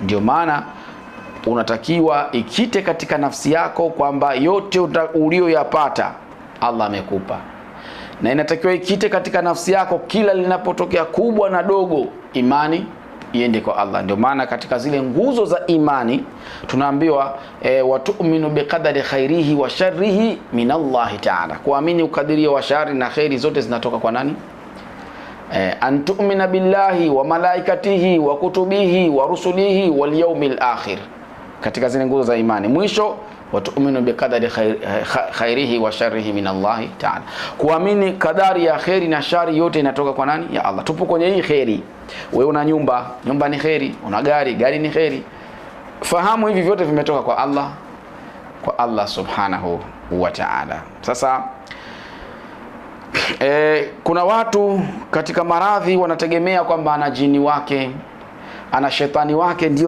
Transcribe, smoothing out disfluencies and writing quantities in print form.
Ndio maana unatakiwa ikite katika nafsi yako kwamba yote ulioyapata Allah amekupa, na inatakiwa ikite katika nafsi yako kila linapotokea kubwa na dogo, imani iende kwa Allah. Ndio maana katika zile nguzo za imani tunaambiwa watu'minu biqadari khairihi wa sharrihi min Allah ta'ala, kuamini ukadiria wa shari na khairi zote zinatoka kwa nani? Antu'mina billahi wa malaikatihi wa kutubihi wa rusulihi wal yawmil akhir, katika zile nguzo za imani. Mwisho watu'minu biqadari khairihi wa sharrihi min Allah ta'ala, kuamini kadari ya khairi na shari yote inatoka kwa nani? Ya Allah. Tupo kwenye hii khairi. Wewe una nyumba, nyumba ni khairi. Una gari, gari ni khairi. Fahamu hivi vyote vimetoka kwa Allah, kwa Allah subhanahu wa ta'ala. Sasa kuna watu katika maradhi wanategemea kwamba ana jini wake, ana shetani wake ndio